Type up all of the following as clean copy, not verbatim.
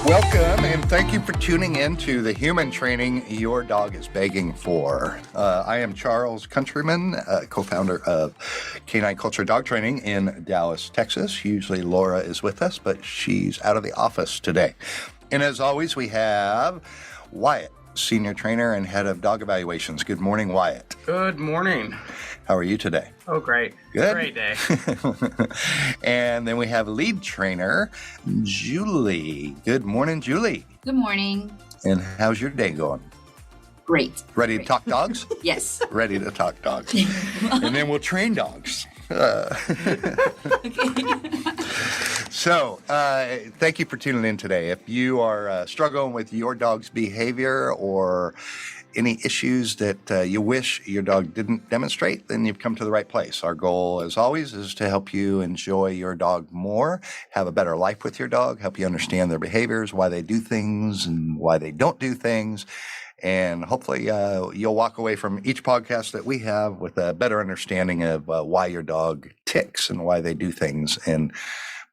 Welcome, and thank you for tuning in to the human training your dog is begging for. I am Charles Countryman, co-founder of Canine Culture Dog Training in Dallas, Texas. Usually Laura is with us, but she's out of the office today. And as always, we have Wyatt, senior trainer and head of dog evaluations. Good morning, Wyatt. Good morning. How are you today? Oh, great. Good. Great day. And then we have lead trainer, Julie. Good morning, Julie. Good morning. And how's your day going? Great. Ready to talk dogs? Yes. Ready to talk dogs. And then we'll train dogs. So, thank you for tuning in today. If you are struggling with your dog's behavior or any issues that you wish your dog didn't demonstrate, then you've come to the right place. Our goal, as always, is to help you enjoy your dog more, have a better life with your dog, help you understand their behaviors, why they do things and why they don't do things. And hopefully you'll walk away from each podcast that we have with a better understanding of why your dog ticks and why they do things. And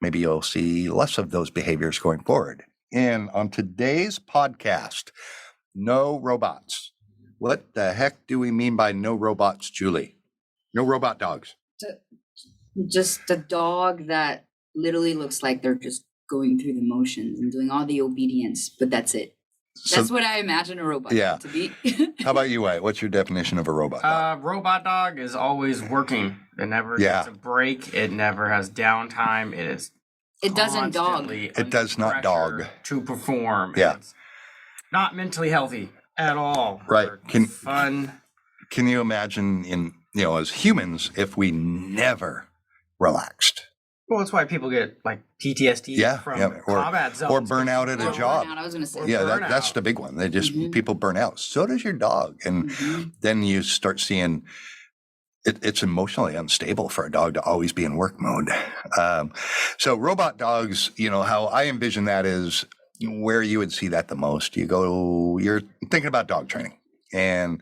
maybe you'll see less of those behaviors going forward. And on today's podcast, no robots. What the heck do we mean by no robots, Julie? No robot dogs. Just a dog that literally looks like they're just going through the motions and doing all the obedience, but that's it. That's what I imagine a robot to be. How about you, Wyatt? What's your definition of a robot dog? Robot dog is always working. It never gets a break. It never has downtime. It doesn't dog. It does not dog. To perform. Yeah. It's not mentally healthy at all. Right. Fun. Can you imagine as humans if we never relaxed? Well, that's why people get like PTSD from combat zones. Or burn out at a job. I was going to say. Yeah, that's the big one. They just, people burn out. So does your dog. And then you start seeing it's emotionally unstable for a dog to always be in work mode. So robot dogs, how I envision that is where you would see that the most. You're thinking about dog training and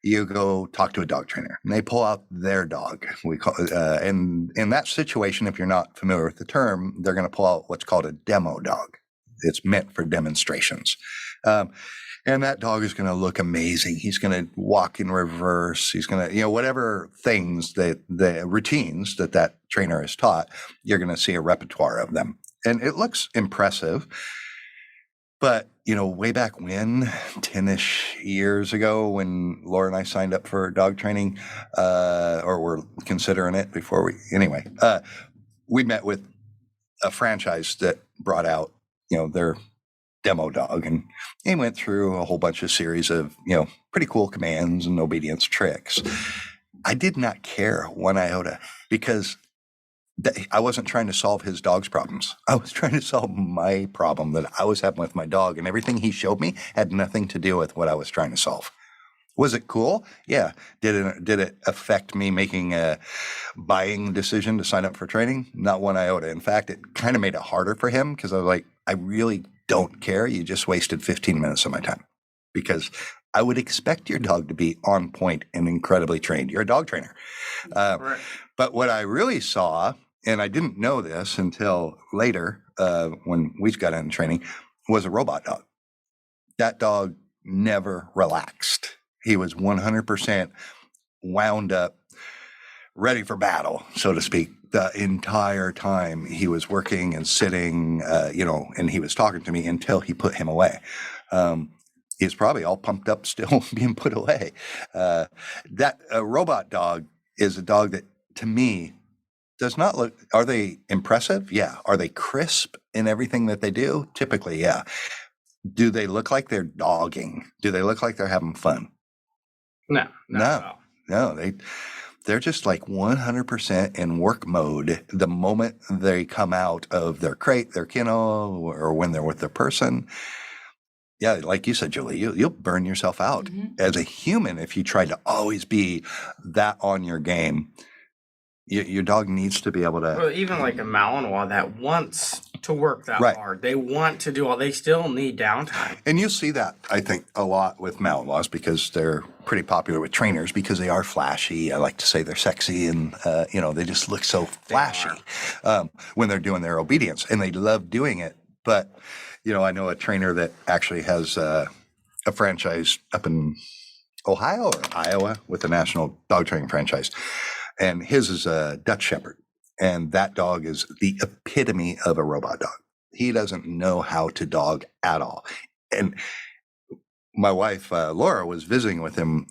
you go talk to a dog trainer and they pull out their dog. We call and in that situation, if you're not familiar with the term, they're going to pull out what's called a demo dog. It's meant for demonstrations. And that dog is going to look amazing. He's going to walk in reverse. He's going to, whatever things the routines that trainer has taught, you're going to see a repertoire of them. And it looks impressive. But, way back when, 10-ish years ago, when Laura and I signed up for dog training, or were considering it before we met with a franchise that brought out, their demo dog. And he went through a whole bunch of series of, pretty cool commands and obedience tricks. I did not care one iota because I wasn't trying to solve his dog's problems. I was trying to solve my problem that I was having with my dog, and everything he showed me had nothing to do with what I was trying to solve. Was it cool? Yeah. Did it affect me making a buying decision to sign up for training? Not one iota. In fact, it kind of made it harder for him because I was like, I really don't care. You just wasted 15 minutes of my time because I would expect your dog to be on point and incredibly trained. You're a dog trainer. But what I really saw, and I didn't know this until later when we got into training, was a robot dog. That dog never relaxed. He was 100% wound up, ready for battle, so to speak, the entire time he was working and sitting, and he was talking to me until he put him away. He's probably all pumped up still being put away. A robot dog is a dog that, to me, does not look, are they impressive? Yeah. Are they crisp in everything that they do? Typically, yeah. Do they look like they're dogging? Do they look like they're having fun? No. They're just like 100% in work mode the moment they come out of their crate, their kennel, or when they're with their person. Yeah, like you said, Julie, you'll burn yourself out as a human if you try to always be that on your game. Your dog needs to be able to. Well, even like a Malinois that wants to work that hard, they want to do all. They still need downtime. And you see that, I think, a lot with Malinois because they're pretty popular with trainers because they are flashy. I like to say they're sexy, and they just look so flashy when they're doing their obedience, and they love doing it. But I know a trainer that actually has a franchise up in Ohio or Iowa with a national dog training franchise. And his is a Dutch Shepherd. And that dog is the epitome of a robot dog. He doesn't know how to dog at all. And my wife, Laura, was visiting with him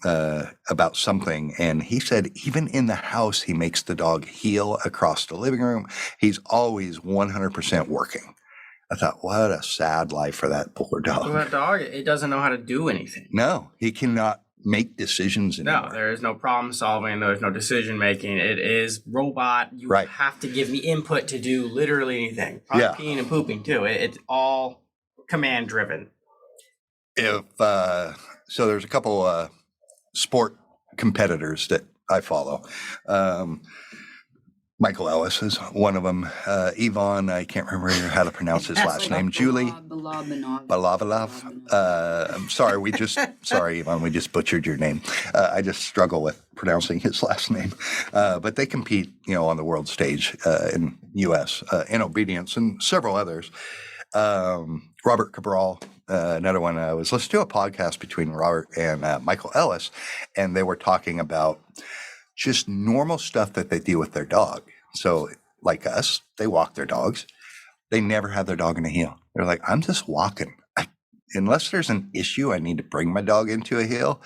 about something. And he said, even in the house, he makes the dog heel across the living room. He's always 100% working. I thought, what a sad life for that poor dog. Well, that dog, it doesn't know how to do anything. No, he cannot make decisions anymore. No, there is no problem solving. There's no decision making. It is robot. You have to give me input to do literally anything. Probably peeing and pooping too. It's all command driven. So there's a couple sport competitors that I follow. Michael Ellis is one of them. Yvonne, I can't remember how to pronounce his last name. Julie Balabalov. I'm sorry, sorry, Yvonne, we just butchered your name. I just struggle with pronouncing his last name. But they compete, on the world stage in U.S. In obedience and several others. Robert Cabral, another one. I was listening to a podcast between Robert and Michael Ellis, and they were talking about just normal stuff that they do with their dog. So like us, they walk their dogs. They never have their dog in a heel. They're like, I'm just walking. Unless there's an issue I need to bring my dog into a heel,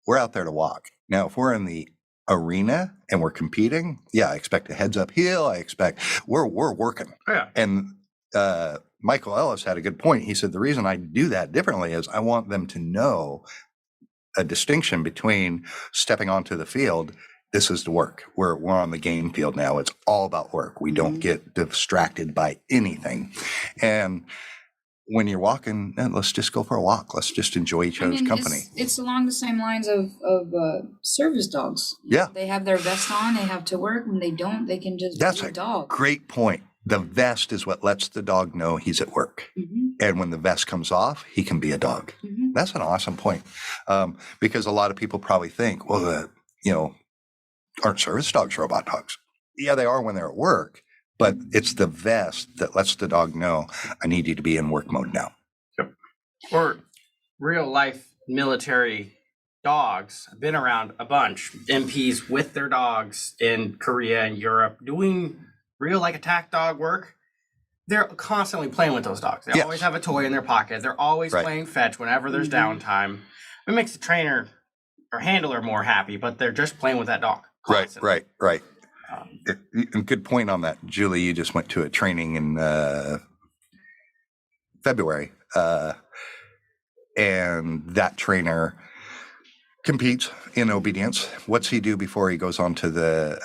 we're out there to walk. Now, if we're in the arena and we're competing, I expect a heads up heel. I expect we're working. Yeah. And Michael Ellis had a good point. He said, the reason I do that differently is I want them to know a distinction between stepping onto the field. This is the work. We're on the game field now. It's all about work. We don't get distracted by anything. And when you're walking, let's just go for a walk. Let's just enjoy each other's company. It's along the same lines of service dogs. They have their vest on. They have to work. When they don't, they can just That's be a dog. Great point. The vest is what lets the dog know he's at work. And when the vest comes off, he can be a dog. That's an awesome point. Because a lot of people probably think, well, aren't service dogs robot dogs? Yeah, they are when they're at work, but it's the vest that lets the dog know, I need you to be in work mode now. Yep. Or real life military dogs. I've been around a bunch. MPs with their dogs in Korea and Europe doing real attack dog work. They're constantly playing with those dogs. They always have a toy in their pocket. They're always playing fetch whenever there's downtime. It makes the trainer or handler more happy, but they're just playing with that dog. Constantly. Right. And good point on that. Julie, you just went to a training in February, and that trainer competes in obedience. What's he do before he goes onto the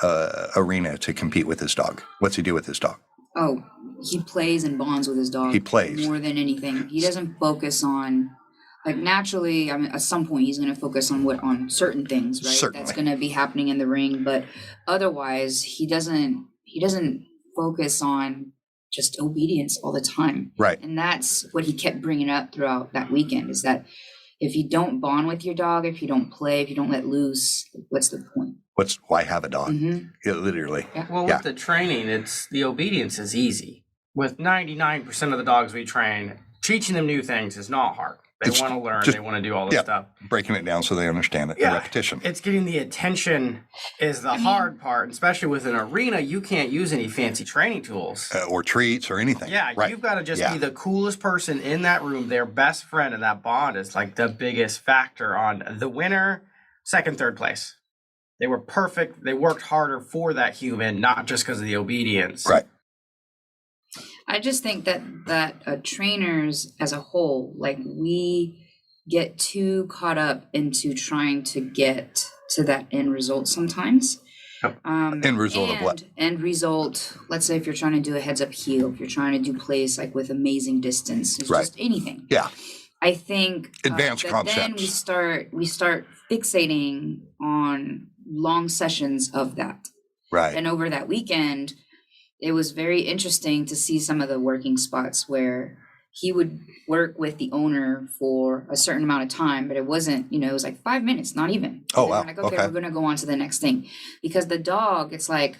arena to compete with his dog? What's he do with his dog? Oh, he plays and bonds with his dog. He plays. More than anything. He doesn't focus on, naturally, at some point he's going to focus on certain things, right? Certainly. That's going to be happening in the ring. But otherwise, he doesn't focus on just obedience all the time. Right. And that's what he kept bringing up throughout that weekend, is that if you don't bond with your dog, if you don't play, if you don't let loose, what's the point? Why have a dog? Literally. Yeah. Well, with the training, the obedience is easy. With 99% of the dogs we train, teaching them new things is not hard. They want to learn. They want to do all this stuff. Breaking it down so they understand it. The repetition. It's getting the attention is the hard part. Especially with an arena, you can't use any fancy training tools. Or treats or anything. Yeah, you've got to just be the coolest person in that room. Their best friend, and that bond is the biggest factor on the winner, second, third place. They were perfect. They worked harder for that human, not just because of the obedience. Right. I just think that trainers as a whole, we get too caught up into trying to get to that end result sometimes. End result of what? End result, let's say if you're trying to do a heads up heel, if you're trying to do plays with amazing distance, it's just anything. Yeah. I think advanced concepts. Then we start fixating on long sessions of that. Right. And over that weekend, it was very interesting to see some of the working spots where he would work with the owner for a certain amount of time, but it wasn't, it was like 5 minutes, not even. Oh, And wow. we're like, okay, Okay. we're going to go on to the next thing. Because the dog, it's like,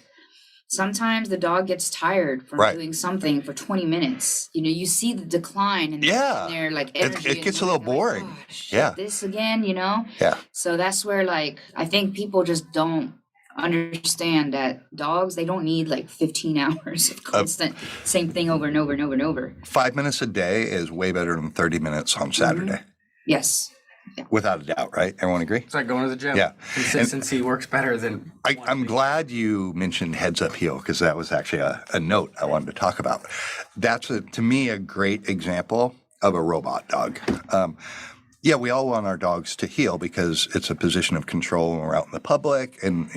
sometimes the dog gets tired from Right. doing something for 20 minutes. You see the decline in their like energy. It gets a little boring. Like, oh, shit, Yeah. this again, Yeah. So that's where like, I think people just don't understand that dogs, they don't need like 15 hours of constant same thing over and over and over and over. 5 minutes a day is way better than 30 minutes on Saturday. Yes. Yeah. Without a doubt, right? Everyone agree? It's like going to the gym. Yeah. Consistency works better than. I'm glad you mentioned heads up heel because that was actually a note I wanted to talk about. That's, to me, a great example of a robot dog. Yeah, we all want our dogs to heel because it's a position of control when we're out in the public. And,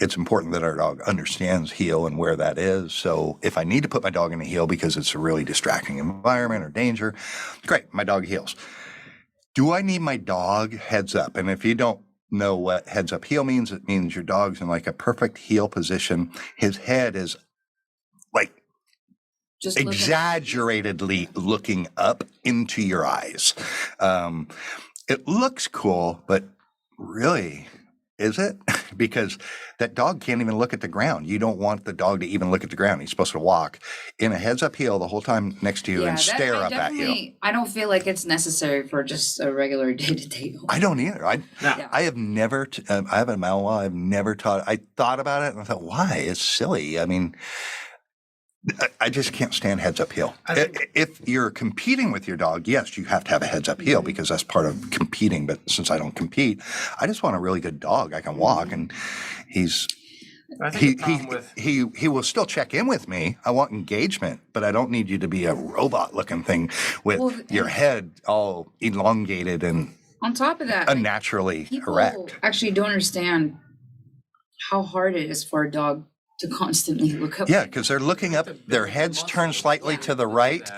it's important that our dog understands heel and where that is. So if I need to put my dog in a heel because it's a really distracting environment or danger, great, my dog heels. Do I need my dog heads up? And if you don't know what heads up heel means, it means your dog's in like a perfect heel position. His head is like Just exaggeratedly looking up into your eyes. It looks cool, but really, is it? Because that dog can't even look at the ground. You don't want the dog to even look at the ground. He's supposed to walk in a heads up heel the whole time next to you and stare up at you. I don't feel like it's necessary for just a regular day-to-day. I don't either. I have never, I have a Malinois. I've never taught, I thought about it and I thought, why? It's silly. I mean, I just can't stand heads up heel. If you're competing with your dog, yes, you have to have a heads up heel because that's part of competing. But since I don't compete, I just want a really good dog. I can walk, and he will still check in with me. I want engagement, but I don't need you to be a robot looking thing with your head all elongated and on top of that, unnaturally erect. Actually, don't understand how hard it is for a dog to constantly look up. Yeah, because they're looking up, their heads turn slightly to the right.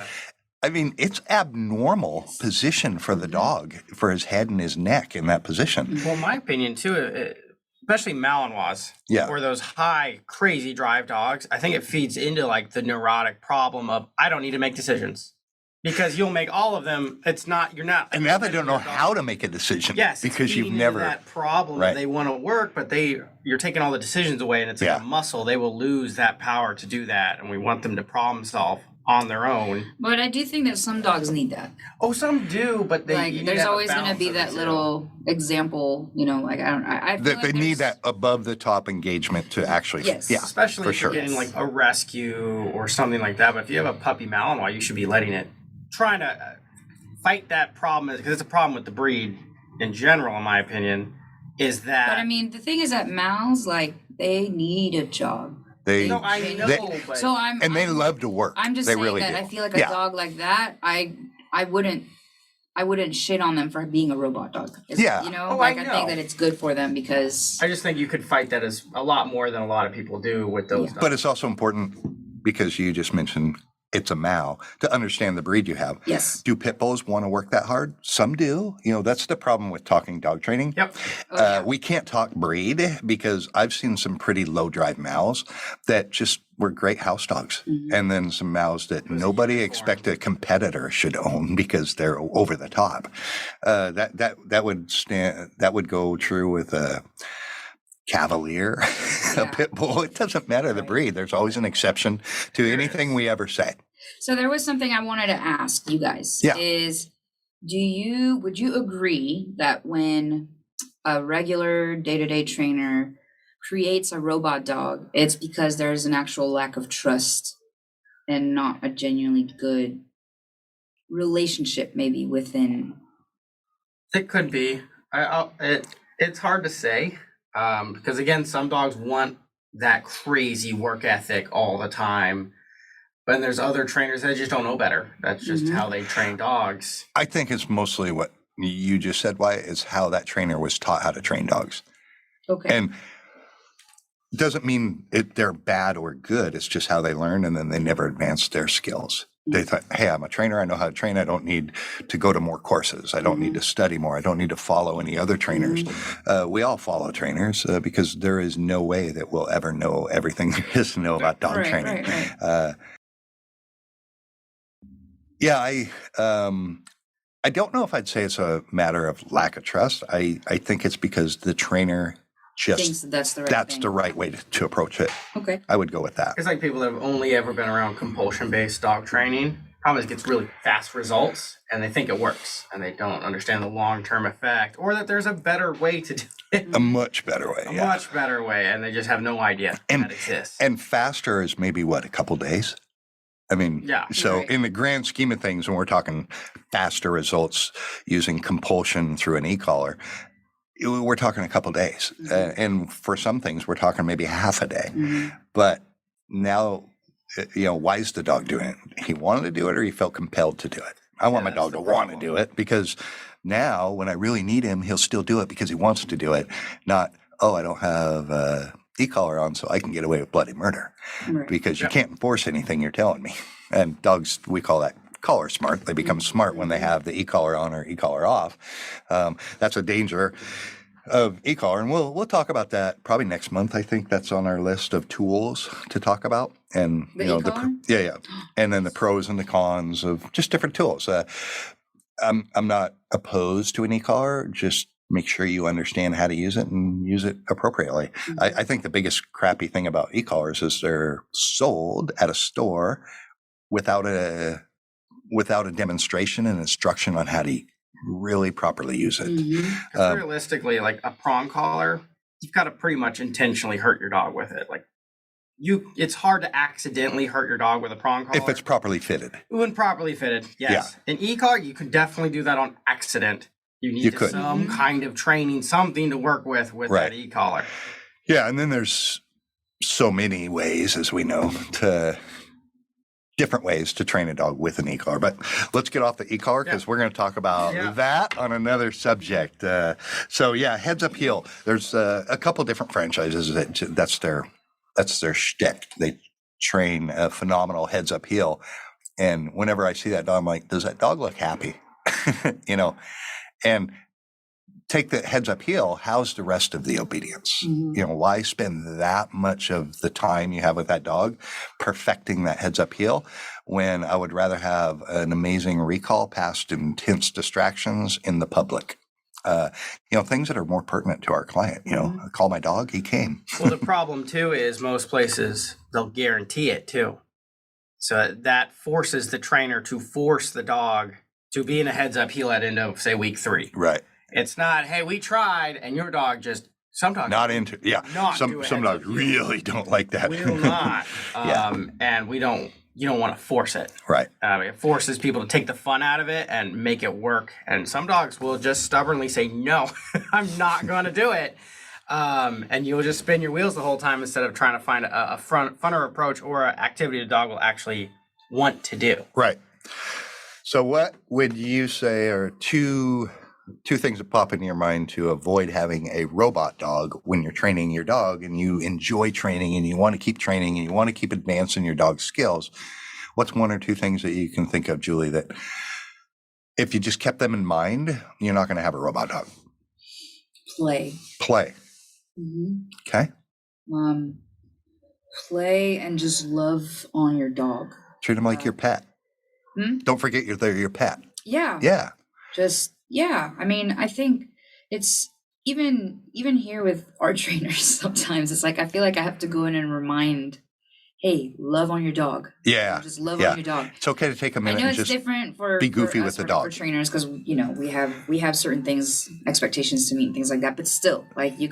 I mean, it's abnormal position for the dog, for his head and his neck in that position. Well, my opinion too, especially Malinois, or those high, crazy drive dogs, I think it feeds into like the neurotic problem of I don't need to make decisions. Because you'll make all of them. You're not. And now they don't know how to make a decision. Yes, because you've never that problem. Right. They want to work, but you're taking all the decisions away, and it's like a muscle. They will lose that power to do that, and we want them to problem solve on their own. But I do think that some dogs need that. Oh, some do, but there's always going to be that little example. I feel they need that above the top engagement to actually. Yes. Yeah, especially if you're getting like a rescue or something like that. But if you have a puppy Malinois, you should be letting it. Trying to fight that problem because it's a problem with the breed in general, in my opinion, is that. But I mean, the thing is that Mals, they need a job. They love to work. I'm just saying that I feel like a dog like that, I wouldn't shit on them for being a robot dog. I think that it's good for them because. I just think you could fight that as a lot more than a lot of people do with those dogs. But it's also important because you just mentioned. It's a Mal to understand the breed you have. Yes. Do pit bulls want to work that hard? Some do. That's the problem with talking dog training. Yep. We can't talk breed because I've seen some pretty low drive Mals that just were great house dogs. Mm-hmm. And then some Mals that nobody expect a competitor should own because they're over the top. That would go true with a Cavalier, a pit bull. It doesn't matter the breed. There's always an exception to anything we ever say. So there was something I wanted to ask you guys. Yeah. Would you agree that when a regular day-to-day trainer creates a robot dog, it's because there's an actual lack of trust and not a genuinely good relationship maybe within? It could be. It's hard to say. Because again, some dogs want that crazy work ethic all the time. But then there's other trainers that just don't know better. That's just how they train dogs. I think it's mostly what you just said, Wyatt, is how that trainer was taught how to train dogs. Okay. And doesn't mean they're bad or good. It's just how they learn, and then they never advance their skills. They thought, hey, I'm a trainer. I know how to train. I don't need to go to more courses. I don't need to study more. I don't need to follow any other trainers. We all follow trainers because there is no way that we'll ever know everything there is to know about dog training. Right. Yeah, I don't know if I'd say it's a matter of lack of trust. I think it's because the trainer Thinks just that's the right way to approach it. Okay. I would go with that. It's like people that have only ever been around compulsion-based dog training. Problem is, it gets really fast results, and they think it works, and they don't understand the long-term effect, or that there's a better way to do it. A much better way. Much better way, and they just have no idea that exists. And faster is maybe what, a couple days? I mean, so in the grand scheme of things, when we're talking faster results using compulsion through an e-collar, we're talking a couple days. And for some things, we're talking maybe half a day. But now, why is the dog doing it? He wanted to do it or he felt compelled to do it? I want my dog to want to do it because now when I really need him, he'll still do it because he wants to do it. Not, I don't have e-collar on so I can get away with bloody murder. Because you can't enforce anything you're telling me. And dogs, we call that collar smart. They become smart when they have the e-collar on or e-collar off. That's a danger of e-collar, and we'll talk about that probably next month. I think that's on our list of tools to talk about. And and then the pros and the cons of just different tools. I'm not opposed to an e-collar. Just make sure you understand how to use it and use it appropriately. I think the biggest crappy thing about e-collars is they're sold at a store without a demonstration and instruction on how to really properly use it. Realistically, like a prong collar, you've got to pretty much intentionally hurt your dog with it. Like it's hard to accidentally hurt your dog with a prong collar. If it's properly fitted. When properly fitted, yes. Yeah. An e-collar, you could definitely do that on accident. You need some kind of training, something to work with that e-collar. Yeah, and then there's so many ways, as we know, different ways to train a dog with an e-collar. But let's get off the e-collar because we're going to talk about that on another subject. Heads Up Heel. There's a couple different franchises that's their shtick. They train a phenomenal heads up heel. And whenever I see that dog, I'm like, does that dog look happy? And take the heads up heel. How's the rest of the obedience? Why spend that much of the time you have with that dog perfecting that heads up heel when I would rather have an amazing recall past intense distractions in the public? Things that are more pertinent to our client. I call my dog, he came. Well, the problem too is most places they'll guarantee it too. So that forces the trainer to force the dog to be in a heads up heel at end of, say, week 3. Right. It's not, hey, we tried, and your dog just sometimes not into some dogs really don't like that. Will not. And you don't want to force it. Right. It forces people to take the fun out of it and make it work. And some dogs will just stubbornly say, no, I'm not going to do it. And you'll just spin your wheels the whole time instead of trying to find a funner approach or an activity the dog will actually want to do. Right. So what would you say are two things that pop into your mind to avoid having a robot dog when you're training your dog and you enjoy training and you want to keep training and you want to keep advancing your dog's skills? What's one or two things that you can think of, Julie, that if you just kept them in mind, you're not going to have a robot dog? Play. Okay. Play and just love on your dog. Treat them like your pet. Don't forget they're your pet. Yeah. Yeah. I mean, I think it's even here with our trainers, sometimes it's like, I feel like I have to go in and remind, hey, love on your dog. Yeah. Just love on your dog. It's okay to take a minute I know and it's just different for be goofy with the dog. For trainers, because, we have certain things, expectations to meet and things like that. But still, like you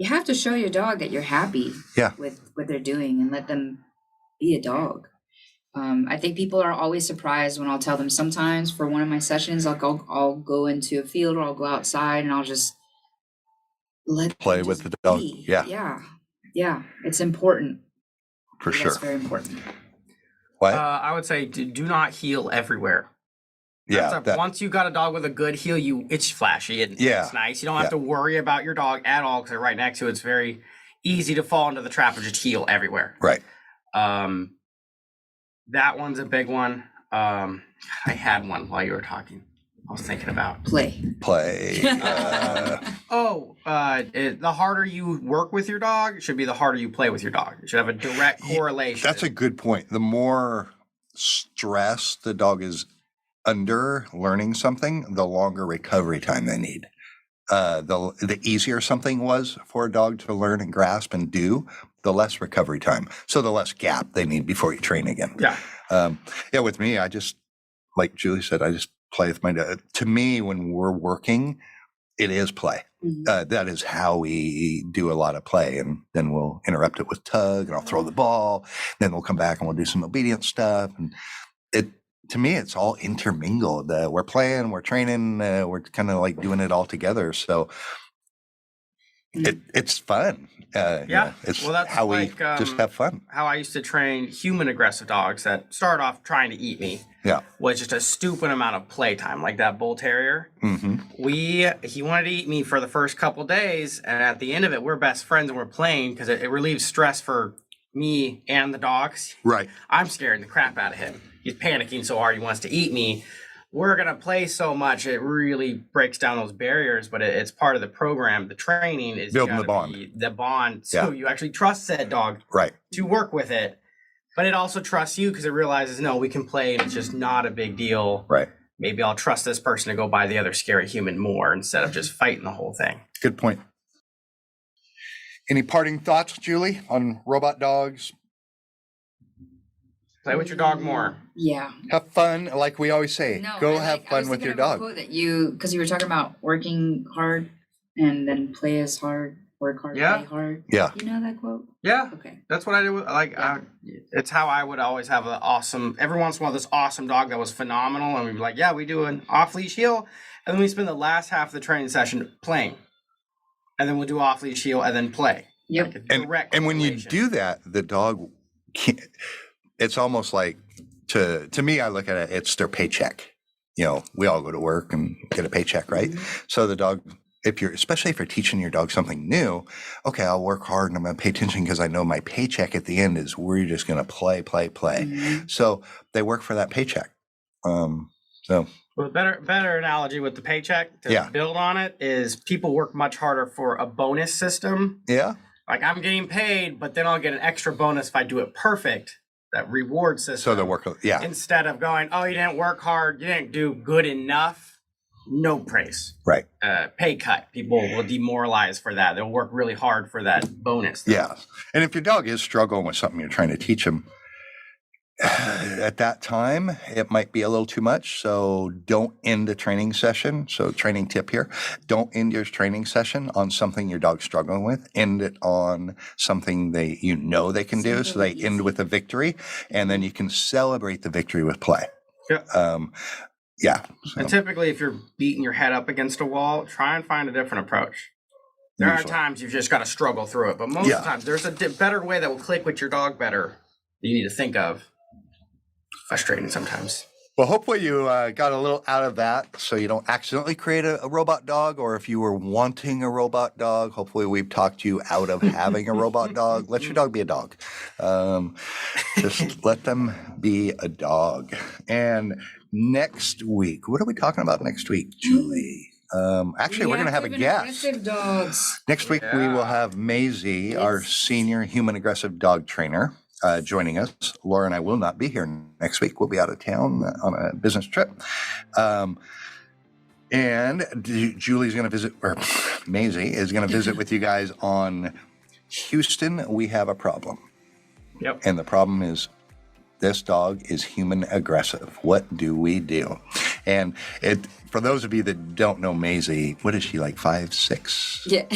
have to show your dog that you're happy with what they're doing and let them be a dog. I think people are always surprised when I'll tell them sometimes for one of my sessions, I'll go into a field or I'll go outside and I'll just play with the dog. Be. Yeah. It's important. For sure. It's very important. What? I would say do not heel everywhere. Once you got a dog with a good heel, it's flashy and it's nice. You don't have to worry about your dog at all because they're right next to it. It's very easy to fall into the trap of just heel everywhere. Right. That one's a big one. I had one while you were talking. I was thinking about Play. the harder you work with your dog, it should be the harder you play with your dog. It should have a direct correlation. That's a good point. The more stress the dog is under learning something, the longer recovery time they need. The easier something was for a dog to learn and grasp and do, the less recovery time. So the less gap they need before you train again. Yeah. With me, I just, like Julie said, I just play with my dog. To me, when we're working, it is play. Mhm. That is how we do a lot of play. And then we'll interrupt it with tug, and I'll throw the ball. Then we'll come back and we'll do some obedience stuff. And to me, it's all intermingled. We're playing, we're training, we're kind of like doing it all together. So it's fun. It's well, that's how we like, just have fun. How I used to train human aggressive dogs that start off trying to eat me. Yeah. Was just a stupid amount of playtime, like that bull terrier. Mm-hmm. He wanted to eat me for the first couple days, and at the end of it, we're best friends and we're playing because it relieves stress for me and the dogs. Right. I'm scaring the crap out of him. He's panicking so hard he wants to eat me. We're going to play so much, it really breaks down those barriers, but it's part of the program. The training is building the bond. The bond. So you actually trust said dog to work with it. But it also trusts you because it realizes, no, we can play and it's just not a big deal. Right. Maybe I'll trust this person to go by the other scary human more instead of just fighting the whole thing. Good point. Any parting thoughts, Julie, on robot dogs? Play with your dog more. Yeah. Have fun, like we always say. No, Go I have fun with your dog. Quote that because you were talking about working hard and then play as hard, work hard, play hard. Yeah. You know that quote? Yeah. Okay. That's what I do. It's how I would always have an awesome, every once in a while, this awesome dog that was phenomenal. And we'd be like, yeah, we do an off-leash heel. And then we spend the last half of the training session playing. And then we'll do off-leash heel and then play. Yep. Like and when you do that, the dog can't, it's almost like, to me, I look at it, it's their paycheck. You know, we all go to work and get a paycheck, right? Mm-hmm. So the dog, especially if you're teaching your dog something new, okay, I'll work hard and I'm going to pay attention because I know my paycheck at the end is we're just going to play. Mm-hmm. So they work for that paycheck. Well, better analogy with the paycheck to build on it is people work much harder for a bonus system. Yeah. Like I'm getting paid, but then I'll get an extra bonus if I do it perfect. That reward system. So they work, Instead of going, oh, you didn't work hard, you didn't do good enough, no praise. Right. Pay cut. People will demoralize for that. They'll work really hard for that bonus. Yeah. And if your dog is struggling with something you're trying to teach him, at that time, it might be a little too much. So don't end a training session. So training tip here, don't end your training session on something your dog's struggling with. End it on something they can do. So they end with a victory, and then you can celebrate the victory with play. Yeah. So. And typically, if you're beating your head up against a wall, try and find a different approach. There are times you've just got to struggle through it, but most of the time, there's a better way that will click with your dog better that you need to think of. Frustrating sometimes. Well, hopefully you got a little out of that so you don't accidentally create a robot dog, or if you were wanting a robot dog, hopefully we've talked you out of having a robot dog. Let your dog be a dog. Just let them be a dog. And next week, what are we talking about next week, Julie? Actually, we're going to have a guest. Dogs. Next week, we will have Maisie, our senior human aggressive dog trainer. Joining us. Laura and I will not be here next week. We'll be out of town on a business trip. And Julie's going to visit, or Maisie is going to visit with you guys on Houston. We have a problem. Yep. And the problem is this dog is human aggressive. What do we do? And for those of you that don't know Maisie, what is she, like 5'6"? Yeah.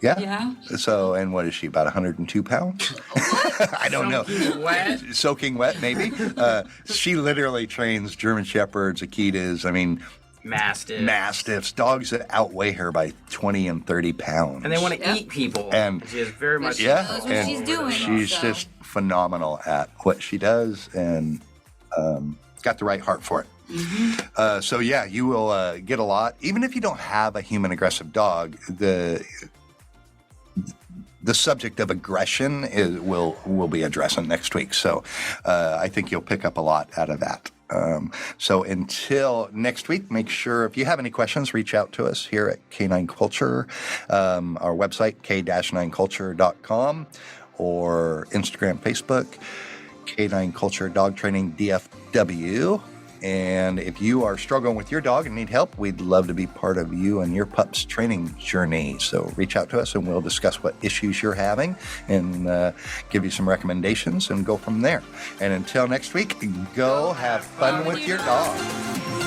Yeah? So, and what is she, about 102 pounds? I don't know. Soaking wet, maybe. She literally trains German Shepherds, Akitas, Mastiffs, dogs that outweigh her by 20 and 30 pounds. And they want to eat people. And she is very much. She knows what she's doing. She's just phenomenal at what she does and got the right heart for it. Mm-hmm. So you will get a lot. Even if you don't have a human aggressive dog, the the subject of aggression we'll be addressing next week. So I think you'll pick up a lot out of that. So until next week, make sure if you have any questions, reach out to us here at K9 Culture, our website, k-9culture.com, or Instagram, Facebook, K9 Culture Dog Training DFW. And if you are struggling with your dog and need help, we'd love to be part of you and your pup's training journey. So reach out to us and we'll discuss what issues you're having and give you some recommendations and go from there. And until next week, go have fun with your dog.